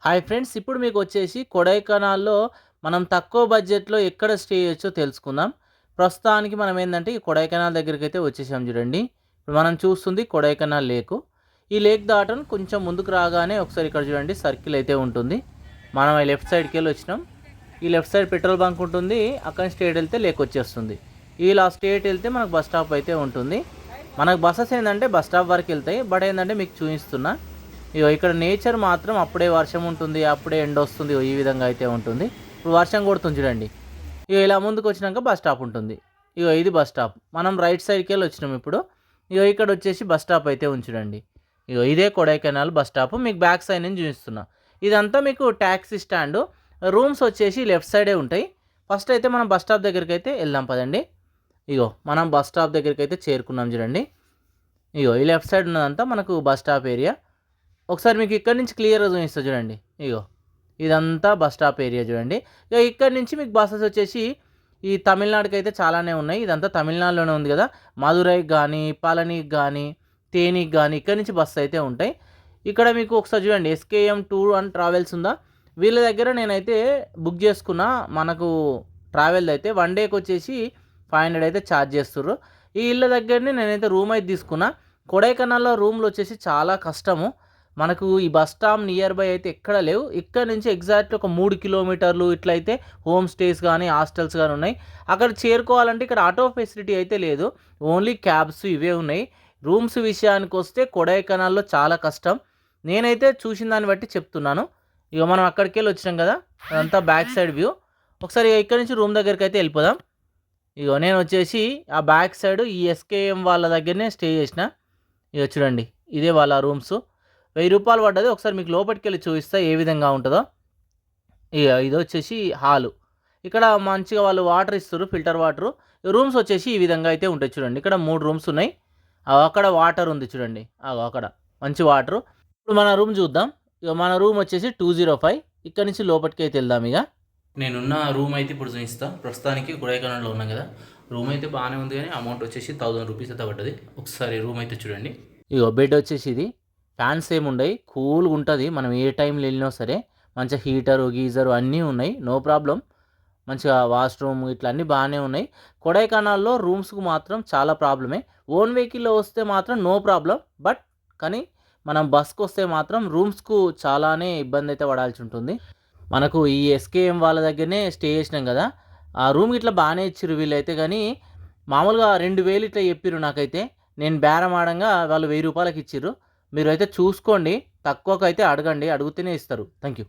Hi friends! ఇప్పుడు మీకొచ్చేసి కొడైకెనాల్‌లో మనం తక్కువ బడ్జెట్‌లో ఎక్కడ స్టే చేయొచ్చో తెలుసుకుందాం. ప్రస్తుతానికి మనం ఏందంటే ఈ కొడైకెనాల్ దగ్గరికైతే వచ్చేసాం చూడండి. ఇప్పుడు మనం చూస్తుంది కొడైకెనాల్ లేకు. ఈ లేక్ దాటని కొంచెం ముందుకు రాగానే ఒకసారి ఇక్కడ చూడండి సర్కిల్ అయితే ఉంటుంది. మనం ఈ లెఫ్ట్ సైడ్‌కెళ్ళి వచ్చినాం. ఈ లెఫ్ట్ సైడ్ పెట్రోల్ బంక్ ఉంటుంది. అక్కడి నుంచి స్ట్రెయిట్ వెళ్తే లేక్ వచ్చేస్తుంది. ఇలా స్ట్రెయిట్ వెళ్తే మనకు బస్ స్టాప్ అయితే ఉంటుంది. మనకు బసెస్ ఏందంటే బస్ స్టాప్ వరకు వెళ్తాయి. బట్ ఏందంటే మీకు చూపిస్తున్నా. ఇగో ఇక్కడ నేచర్ మాత్రం అప్పుడే వర్షం ఉంటుంది, అప్పుడే ఎండ వస్తుంది. ఈ విధంగా అయితే ఉంటుంది. ఇప్పుడు వర్షం కొడుతుంది చూడండి. ఇగో ఇలా ముందుకు వచ్చినాక బస్ స్టాప్ ఉంటుంది. ఇగో ఇది బస్ స్టాప్. మనం రైట్ సైడ్కి వెళ్ళి వచ్చినాం ఇప్పుడు. ఇగో ఇక్కడ వచ్చేసి బస్ స్టాప్ అయితే ఉంచుడండి. ఇగో ఇదే కొడైకెనాల్ బస్ స్టాప్. మీకు బ్యాక్ సైడ్ నుంచి చూపిస్తున్నా. ఇదంతా మీకు ట్యాక్సీ స్టాండు. రూమ్స్ వచ్చేసి లెఫ్ట్ సైడే ఉంటాయి. ఫస్ట్ అయితే మనం బస్ స్టాప్ దగ్గరికి అయితే వెళ్దాం పదండి. ఇగో మనం బస్ స్టాప్ దగ్గరికి అయితే చేరుకున్నాం చూడండి. ఇగో ఈ లెఫ్ట్ సైడ్ ఉన్నదంతా మనకు బస్ స్టాప్ ఏరియా. ఒకసారి మీకు ఇక్కడ నుంచి క్లియర్‌గా చూపిస్తా చూడండి. ఇగో ఇదంతా బస్ స్టాప్ ఏరియా చూడండి. ఇక ఇక్కడ నుంచి మీకు బసెస్ వచ్చేసి ఈ తమిళనాడుకైతే చాలానే ఉన్నాయి. ఇదంతా తమిళనాడులోనే ఉంది కదా! మదురైకి గానీ, పళనికి గానీ, తేనికి గానీ ఇక్కడి నుంచి బస్సు అయితే ఉంటాయి. ఇక్కడ మీకు ఒకసారి చూడండి ఎస్కేఎం టూర్ అండ్ ట్రావెల్స్ ఉందా? వీళ్ళ దగ్గర నేనైతే బుక్ చేసుకున్నా. మనకు ట్రావెల్‌దయితే వన్ డేకొచ్చేసి 500 అయితే ఛార్జ్ చేస్తుర్రు. ఈ ఇళ్ళ దగ్గరనే నేనైతే రూమ్ అయితే తీసుకున్నా. కొడైకెనాల్‌లో రూమ్‌లొచ్చేసి చాలా కష్టము. మనకు ఈ బస్ స్టాప్ నియర్ బై అయితే ఎక్కడ లేవు. ఇక్కడ నుంచి ఎగ్జాక్ట్‌లీ ఒక 3 కిలోమీటర్లు ఇట్లయితే హోమ్ స్టేస్ గానీ, హాస్టల్స్ గానీ ఉన్నాయి. అక్కడ చేరుకోవాలంటే ఇక్కడ ఆటో ఫెసిలిటీ అయితే లేదు. ఓన్లీ క్యాబ్స్ ఇవే ఉన్నాయి. రూమ్స్ విషయానికొస్తే కొడైకెనాల్‌లో చాలా కష్టం. నేనైతే చూసిన దాన్ని బట్టి చెప్తున్నాను. ఇగ మనం అక్కడికెళ్ళి వచ్చినాం కదా! అదంతా బ్యాక్ సైడ్ వ్యూ. ఒకసారి ఇక్కడి నుంచి రూమ్ దగ్గరికైతే వెళ్ళిపోదాం. ఇగో నేనొచ్చేసి ఆ బ్యాక్ సైడ్ ఈ ఎస్కేఎం వాళ్ళ దగ్గరనే స్టే చేసిన. ఇగో చూడండి ఇదే వాళ్ళ రూమ్స్. రూ. 1000 పడ్డది. ఒకసారి మీకు లోపటికెళ్ళి చూపిస్తా ఏ విధంగా ఉంటదో. ఇగ ఇదొచ్చేసి హాలు. ఇక్కడ మంచిగా వాళ్ళు వాటర్ ఇస్తుర్రు. Filter water. రూమ్స్ వచ్చేసి ఈ విధంగా అయితే ఉంటాయి చూడండి. ఇక్కడ 3 రూమ్స్ ఉన్నాయి. అక్కడ వాటర్ ఉంది చూడండి. అక్కడ మంచి వాటరు. ఇప్పుడు మన రూమ్ చూద్దాం. ఇగ మన రూమ్ వచ్చేసి 205. ఇక్కడి నుంచి లోపటికైతే వెళ్దాం ఇగ. నేనున్న రూమ్ అయితే ఇప్పుడు చూపిస్తా. ప్రస్తుతానికి కొడైకెనాల్‌లో ఉన్నాం కదా! రూమ్ అయితే బాగానే ఉంది కానీ అమౌంట్ వచ్చేసి 1000 రూపీస్ అయితే పడ్డది. ఒకసారి రూమ్ అయితే చూడండి. ఇగో బెడ్ వచ్చేసి ఇది. ఫ్యాన్స్ ఏముండయి. కూల్‌గా ఉంటది. మనం ఏ టైంలో వెళ్ళినా సరే. మంచిగా హీటరు, గీజరు అన్నీ ఉన్నాయి. No problem. మంచిగా వాష్‌రూమ్ ఇట్లా అన్నీ బాగానే ఉన్నాయి. కొడైకెనాల్‌లో రూమ్స్‌కి మాత్రం చాలా ప్రాబ్లమే. ఓన్ వెహికల్‌లో వస్తే మాత్రం నో ప్రాబ్లమ్. కానీ మనం బస్‌కొస్తే మాత్రం రూమ్స్‌కు చాలానే ఇబ్బందయితే పడాల్సి ఉంటుంది. మనకు ఈ ఎస్కేఎం వాళ్ళ దగ్గరనే స్టే చేసినాం కదా! ఆ రూమ్ ఇట్లా బాగానే ఇచ్చిర్రు వీళ్ళైతే గానీ, మామూలుగా 2000 ఇట్లా చెప్పిర్రు నాకైతే. నేను బేరం ఆడంగా వాళ్ళు రూ. 1000కి ఇచ్చిర్రు. మీరైతే చూసుకోండి. తక్కువకైతే అడగండి. అడిగితేనే ఇస్తారు. Thank you.